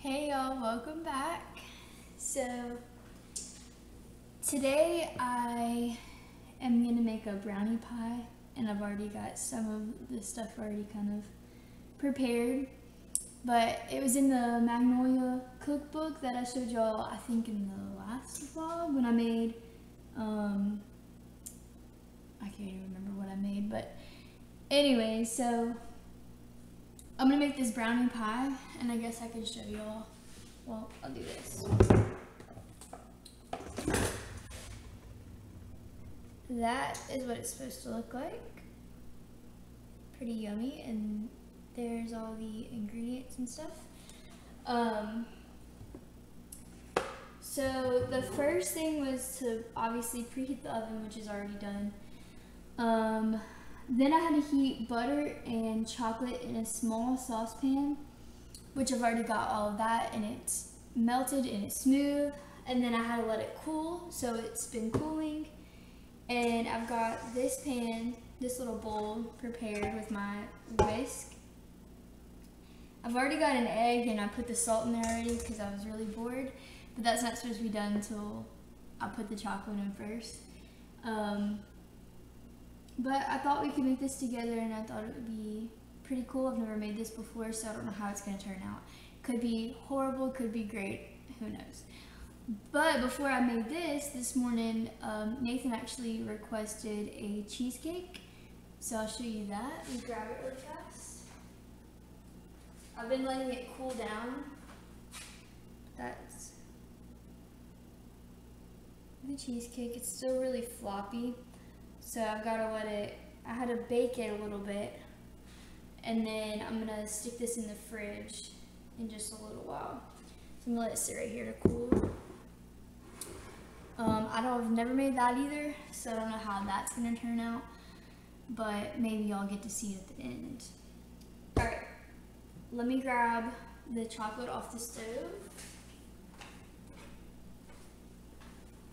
Hey y'all, welcome back. So today I am gonna make a brownie pie, and I've already got some of the stuff already kind of prepared, but it was in the Magnolia Cook Book that I showed y'all, I think in the last vlog when I made, I can't even remember what I made, but anyway, so I'm gonna make this brownie pie, and I guess I can show y'all. Well, I'll do this. That is what it's supposed to look like. Pretty yummy, and there's all the ingredients and stuff. So the first thing was to obviously preheat the oven, which is already done. Then I had to heat butter and chocolate in a small saucepan, which I've already got all of that, and it's melted and it's smooth. And then I had to let it cool, so it's been cooling. And I've got this pan, this little bowl prepared with my whisk. I've already got an egg, and I put the salt in there already because I was really bored, but that's not supposed to be done until I put the chocolate in first. But I thought we could make this together, and I thought it would be pretty cool. I've never made this before, so I don't know how it's going to turn out. Could be horrible, could be great, who knows. But before I made this morning, Nathan actually requested a cheesecake, so I'll show you that. Let me grab it really fast. I've been letting it cool down. That's the cheesecake. It's still really floppy. So I've got to let it, I had to bake it a little bit, and then I'm going to stick this in the fridge in just a little while. So I'm going to let it sit right here to cool. I've never made that either, so I don't know how that's going to turn out, but maybe y'all get to see it at the end. Alright, let me grab the chocolate off the stove.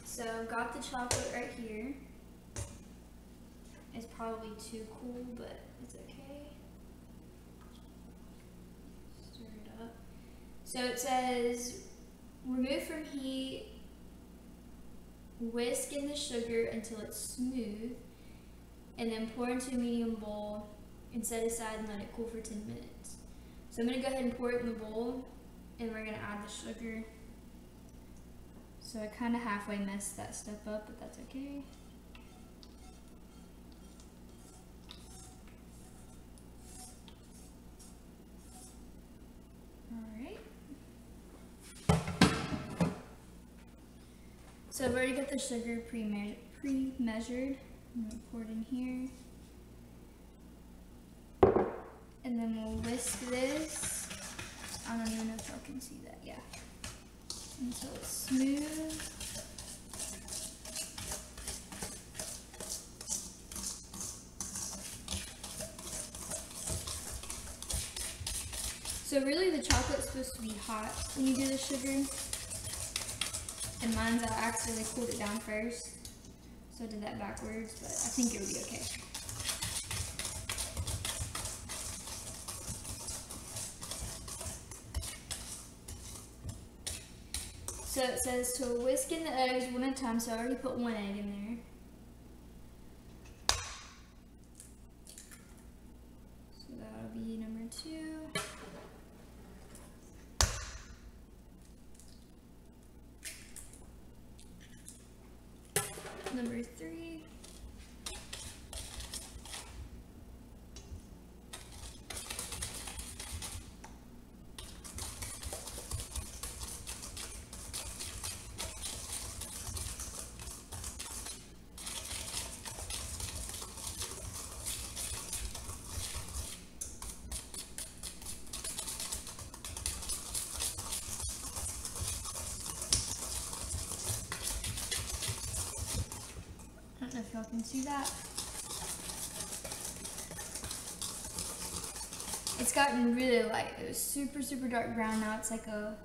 So I've got the chocolate right here. It's probably too cool, but it's okay. Stir it up. So it says, remove from heat, whisk in the sugar until it's smooth, and then pour into a medium bowl and set aside and let it cool for 10 minutes. So I'm going to go ahead and pour it in the bowl, and we're going to add the sugar. So I kind of halfway messed that step up, but that's okay. So I've already got the sugar pre-measured. I'm going to pour it in here. And then we'll whisk this. I don't even know if y'all can see that, yeah. Until it's smooth. So really the chocolate's supposed to be hot when you do the sugar. And mine's, I accidentally cooled it down first, so I did that backwards, but I think it would be okay. So it says to whisk in the eggs one at a time, so I already put one egg in there. So that'll be number 2. Number 3. I don't know if y'all can see that. It's gotten really light. It was super, super dark brown. Now it's like a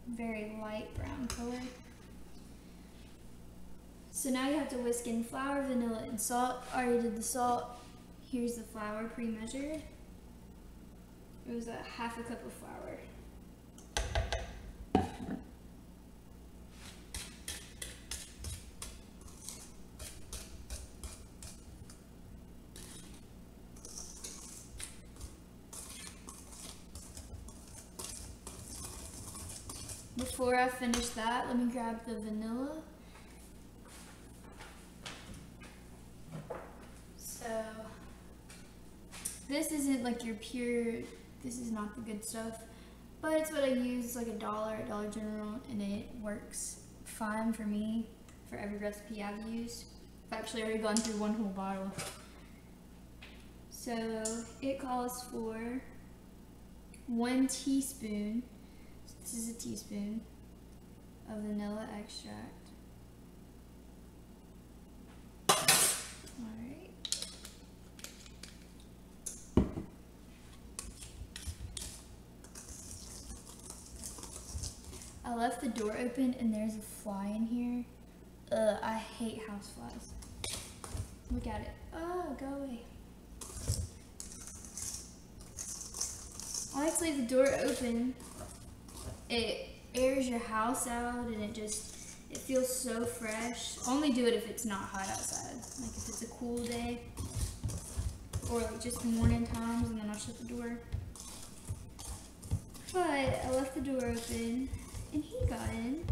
very light brown color. So now you have to whisk in flour, vanilla, and salt. I already did the salt. Here's the flour pre-measured. It was a half a cup of flour. Before I finish that, let me grab the vanilla. So this isn't like your pure, this is not the good stuff, but it's what I use, like $1 at Dollar General, and it works fine for me for every recipe I've used. I've actually already gone through one whole bottle. So it calls for 1 teaspoon, so this is a teaspoon, of vanilla extract. Alright. I left the door open and there's a fly in here. I hate house flies. Look at it. Oh, go away. I like to leave the door open. It airs your house out and it feels so fresh. Only do it if it's not hot outside. Like if it's a cool day or like just morning times, and then I'll shut the door. But I left the door open and he got in.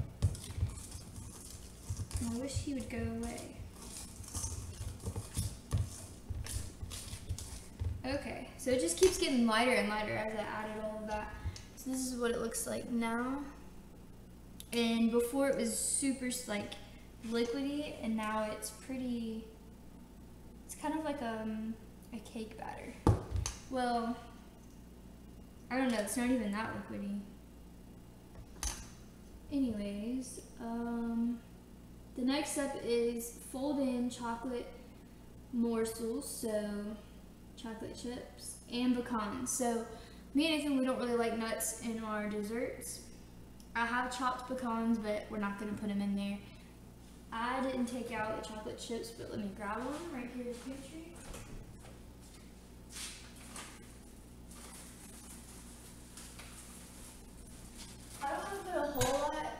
And I wish he would go away. Okay, so it just keeps getting lighter and lighter as I added all of that. So this is what it looks like now. And before it was super like liquidy, and now it's pretty, it's kind of like a cake batter. Well, I don't know, it's not even that liquidy. Anyways, the next step is fold in chocolate morsels, so chocolate chips and pecans. So me and Nathan, we don't really like nuts in our desserts. I have chopped pecans, but we're not going to put them in there. I didn't take out the chocolate chips, but let me grab one right here in the pantry. I don't want to put a whole lot.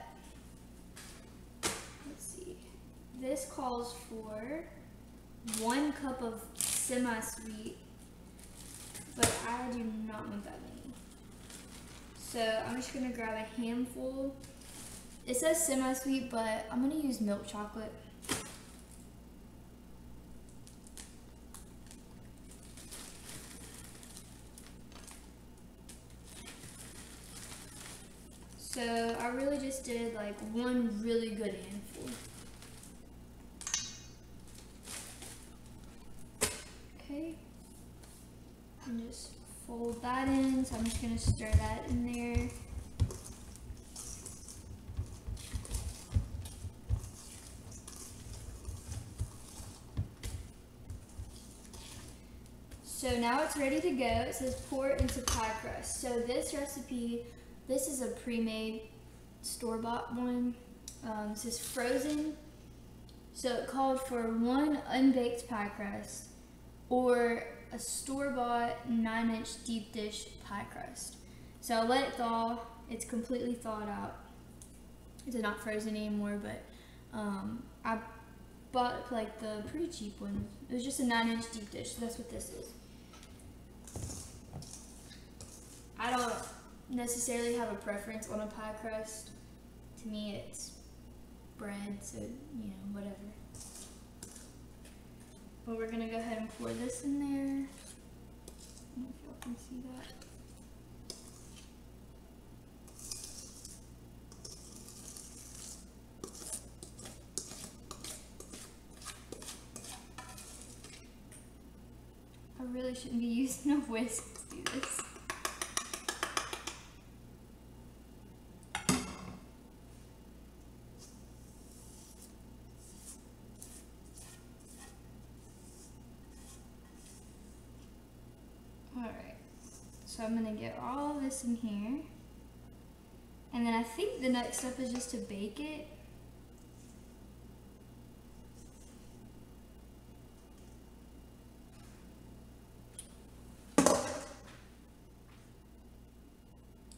Let's see. This calls for 1 cup of semi-sweet, but I do not want that many. So I'm just gonna grab a handful. It says semi-sweet, but I'm gonna use milk chocolate. So I really just did like 1 really good handful. Okay. And just fold that in, so I'm just going to stir that in there. So now it's ready to go. It says pour into pie crust. So this recipe, this is a pre-made store-bought one. It says frozen. So it called for 1 unbaked pie crust or a store-bought 9-inch deep dish pie crust. So I let it thaw. It's completely thawed out. It's not frozen anymore, but I bought like the pretty cheap one. It was just a 9-inch deep dish, so that's what this is. I don't necessarily have a preference on a pie crust. To me, it's bread, so you know, whatever. But we're gonna go ahead and pour this in there. I don't know if y'all can see that. I really shouldn't be using a whisk to do this. Alright, so I'm going to get all this in here. And then I think the next step is just to bake it.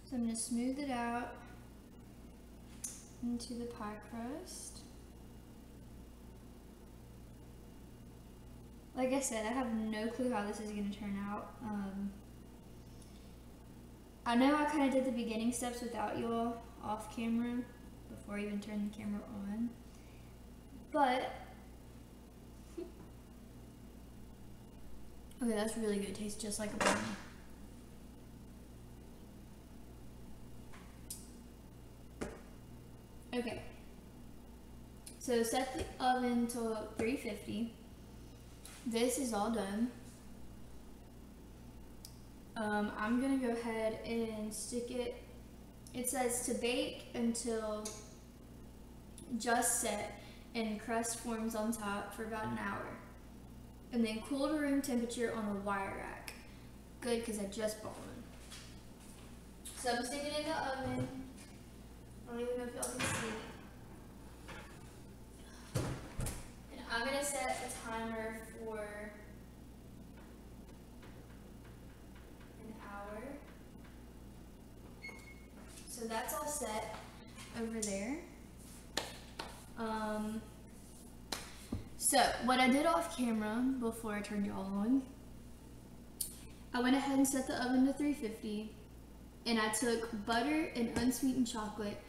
So I'm going to smooth it out into the pie crust. Like I said, I have no clue how this is going to turn out. I know I kind of did the beginning steps without y'all off camera before I even turned the camera on, but okay, that's really good. It tastes just like a brownie. Okay, so set the oven to 350. This is all done. I'm gonna go ahead and stick it. It says to bake until just set and crust forms on top for about an hour. And then cool to room temperature on a wire rack. Good, because I just bought one. So I'm sticking it in the oven. I don't even know if y'all can see. And I'm gonna set a timer for an hour. So that's all set over there. So what I did off camera before I turned y'all on, I went ahead and set the oven to 350, and I took butter and unsweetened chocolate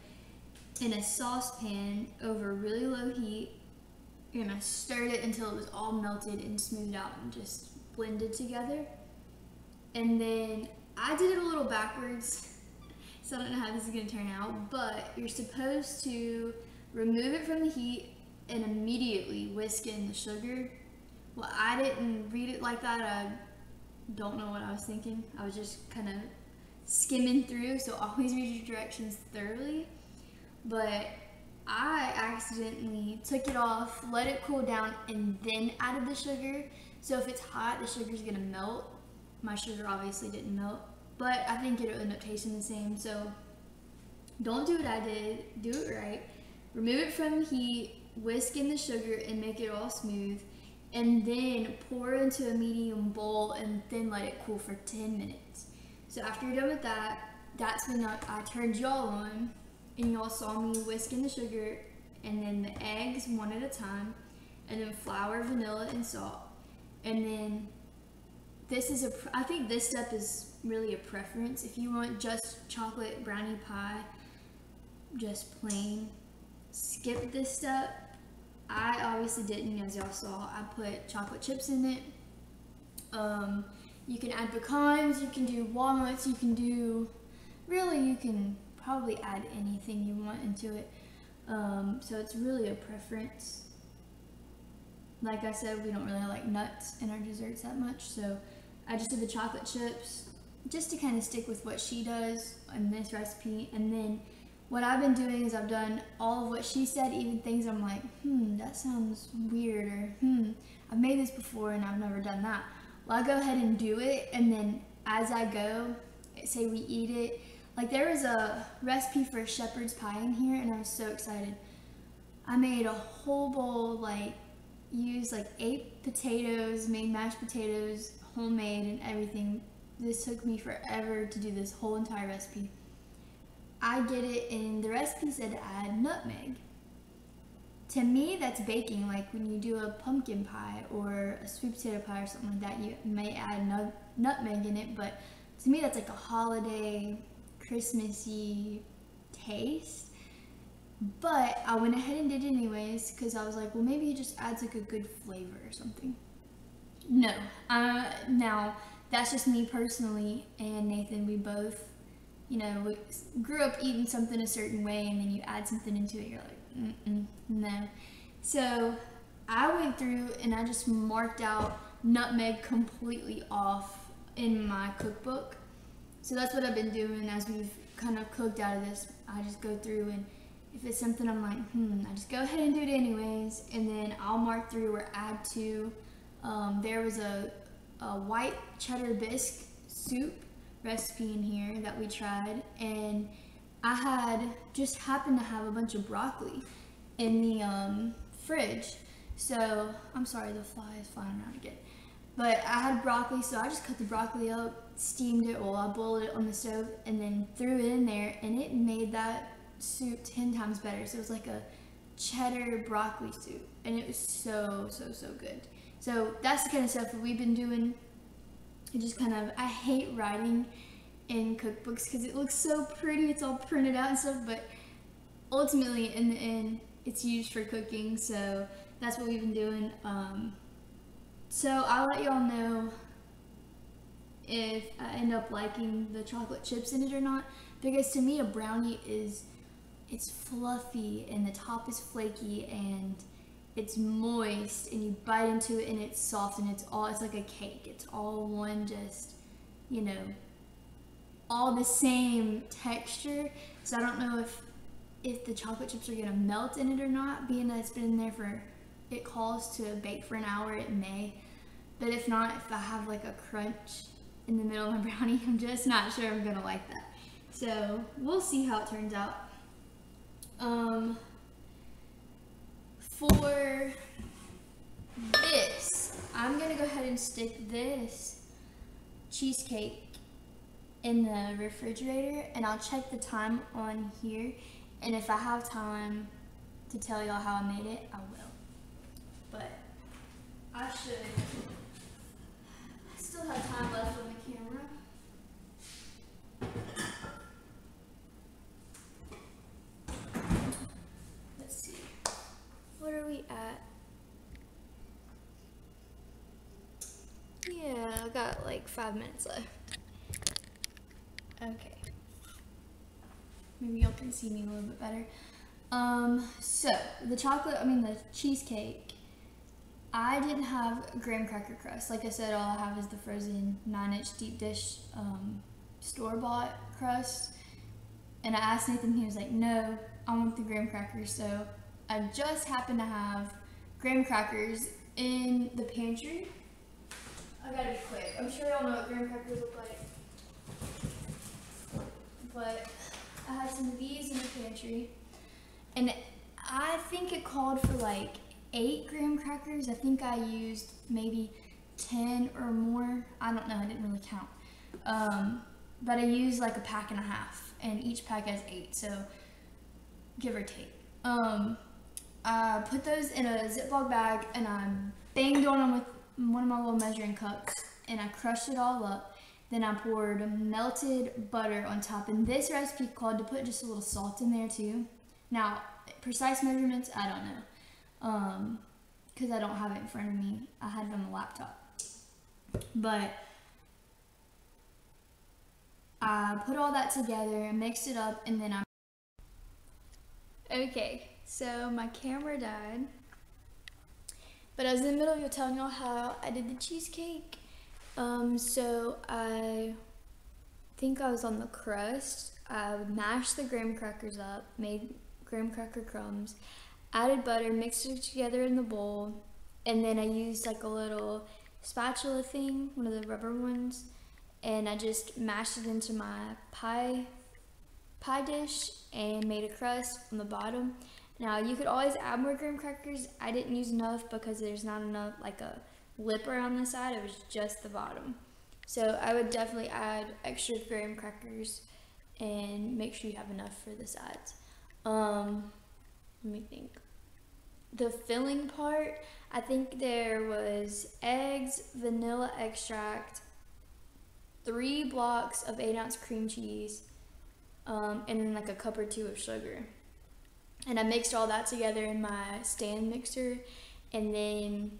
in a saucepan over really low heat, and I stirred it until it was all melted and smoothed out and just blended together. And then I did it a little backwards, so I don't know how this is going to turn out, but you're supposed to remove it from the heat and immediately whisk in the sugar. Well, I didn't read it like that. I don't know what I was thinking. I was just kind of skimming through, so always read your directions thoroughly. But I accidentally took it off, let it cool down, and then added the sugar. So if it's hot, the sugar's gonna melt. My sugar obviously didn't melt, but I think it'll end up tasting the same. So don't do what I did, do it right. Remove it from the heat, whisk in the sugar, and make it all smooth. And then pour it into a medium bowl and then let it cool for 10 minutes. So after you're done with that, that's when I turned y'all on, and y'all saw me whisk in the sugar, and then the eggs one at a time, and then flour, vanilla, and salt. And then this is I think this step is really a preference. If you want just chocolate brownie pie, just plain, skip this step. I obviously didn't, as y'all saw. I put chocolate chips in it. You can add pecans, you can do walnuts, you can probably add anything you want into it. So it's really a preference. Like I said, we don't really like nuts in our desserts that much, so I just did the chocolate chips just to kind of stick with what she does in this recipe. And then what I've been doing is I've done all of what she said, even things I'm like, that sounds weird, or I've made this before and I've never done that. Well, I go ahead and do it, and then as I go, say we eat it. Like, there was a recipe for a shepherd's pie in here, and I was so excited. I made a whole bowl, used 8 potatoes, made mashed potatoes, homemade and everything. This took me forever to do this whole entire recipe. I did it, and the recipe said to add nutmeg. To me, that's baking. Like when you do a pumpkin pie or a sweet potato pie or something like that, you may add nutmeg in it, but to me that's like a holiday, Christmassy taste. But I went ahead and did it anyways, because I was like, well, maybe it just adds a good flavor or something. No. Now, that's just me personally, and Nathan, we both, we grew up eating something a certain way, and then you add something into it, you're like, no. So I went through and I just marked out nutmeg completely off in my cookbook. So that's what I've been doing as we've kind of cooked out of this. I just go through, and if it's something I'm like, I just go ahead and do it anyways, and then I'll mark through or add to. There was a white cheddar bisque soup recipe in here that we tried, and I just happened to have a bunch of broccoli in the fridge. So I'm sorry, the fly is flying around again. But I had broccoli, so I just cut the broccoli up, steamed it, I boiled it on the stove, and then threw it in there, and it made that soup 10 times better. So it was like a cheddar broccoli soup, and it was so good. So that's the kind of stuff that we've been doing. It just I hate writing in cookbooks because it looks so pretty. It's all printed out and stuff, but ultimately in the end it's used for cooking, so that's what we've been doing. So I'll let y'all know if I end up liking the chocolate chips in it or not, because to me a brownie it's fluffy and the top is flaky and it's moist and you bite into it and it's soft and it's like a cake. It's all one, just, you know, all the same texture. So I don't know if the chocolate chips are gonna melt in it or not, being that it's been in there for, it calls to bake for an hour, it may. But if not, if I have like a crunch in the middle of my brownie, I'm just not sure I'm gonna like that. So we'll see how it turns out. For this, I'm gonna go ahead and stick this cheesecake in the refrigerator, and I'll check the time on here, and if I have time to tell y'all how I made it, I will. But I still have time left on the camera. Let's see. What are we at? Yeah, I've got like 5 minutes left. Okay. Maybe y'all can see me a little bit better. So the cheesecake, I didn't have graham cracker crust. Like I said, all I have is the frozen 9-inch deep dish store-bought crust. And I asked Nathan, he was like, no, I want the graham crackers. So I just happened to have graham crackers in the pantry. I gotta be quick. I'm sure y'all know what graham crackers look like. But I had some of these in the pantry. And I think it called for like 8 graham crackers. I think I used maybe 10 or more. I don't know, I didn't really count. But I used like a pack and a half, and each pack has 8, so give or take. I put those in a Ziploc bag and I banged on them with one of my little measuring cups, and I crushed it all up. Then I poured melted butter on top, and this recipe called to put just a little salt in there too. Now, precise measurements, I don't know, because I don't have it in front of me. I had it on the laptop. But I put all that together and mixed it up, and then Okay, so my camera died, but I was in the middle of telling y'all how I did the cheesecake. So I think I was on the crust. I mashed the graham crackers up, made graham cracker crumbs, added butter, mixed it together in the bowl, and then I used like a little spatula thing, one of the rubber ones, and I just mashed it into my pie dish and made a crust on the bottom. Now you could always add more graham crackers. I didn't use enough because there's not enough, like a lip around the side. It was just the bottom. So I would definitely add extra graham crackers and make sure you have enough for the sides. Let me think. The filling part, I think there was eggs, vanilla extract, 3 blocks of 8-ounce cream cheese, and then like a cup or 2 of sugar. And I mixed all that together in my stand mixer, and then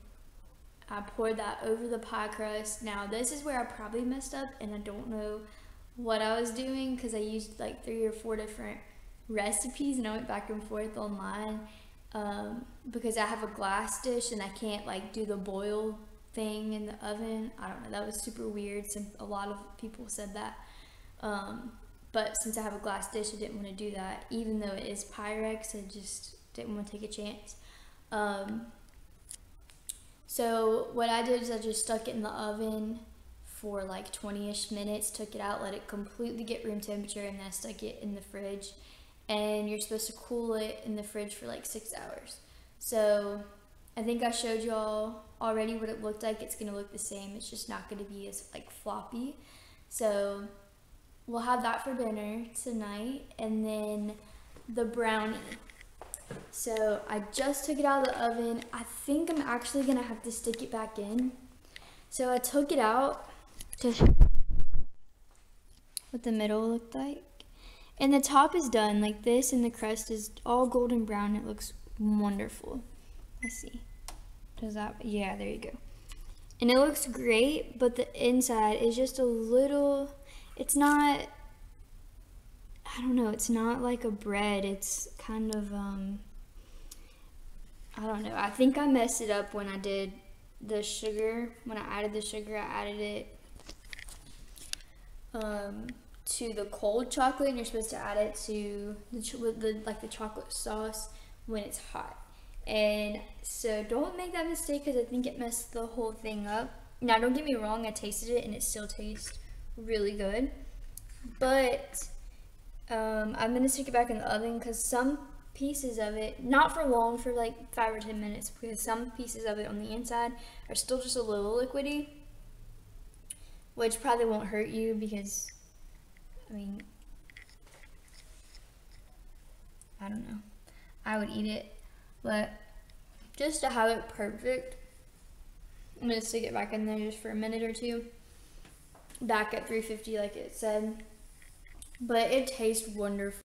I poured that over the pie crust. Now this is where I probably messed up, and I don't know what I was doing because I used like 3 or 4 different recipes, and I went back and forth online because I have a glass dish and I can't like do the boil thing in the oven. I don't know, that was super weird. A lot of people said that. But since I have a glass dish, I didn't want to do that. Even though it is Pyrex, I just didn't want to take a chance. So what I did is I just stuck it in the oven for like 20-ish minutes, took it out, let it completely get room temperature, and then I stuck it in the fridge. And you're supposed to cool it in the fridge for like 6 hours. So I think I showed y'all already what it looked like. It's going to look the same. It's just not going to be as like floppy. So we'll have that for dinner tonight. And then the brownie. So I just took it out of the oven. I think I'm actually going to have to stick it back in. So I took it out. what the middle looked like. And the top is done like this, and the crust is all golden brown. It looks wonderful. Let's see. Does that, yeah, there you go. And it looks great, but the inside is just a little, it's not, I don't know, it's not like a bread. It's kind of, I don't know. I think I messed it up when I did the sugar. When I added the sugar, I added it to the cold chocolate, and you're supposed to add it to the chocolate sauce when it's hot. And so don't make that mistake, because I think it messed the whole thing up. Now don't get me wrong, I tasted it and it still tastes really good, but I'm gonna stick it back in the oven, because some pieces of it, not for long, for like 5 or 10 minutes, because some pieces of it on the inside are still just a little liquidy, which probably won't hurt you, because I mean, I don't know, I would eat it, but just to have it perfect, I'm gonna stick it back in there just for a minute or two, back at 350 like it said. But it tastes wonderful.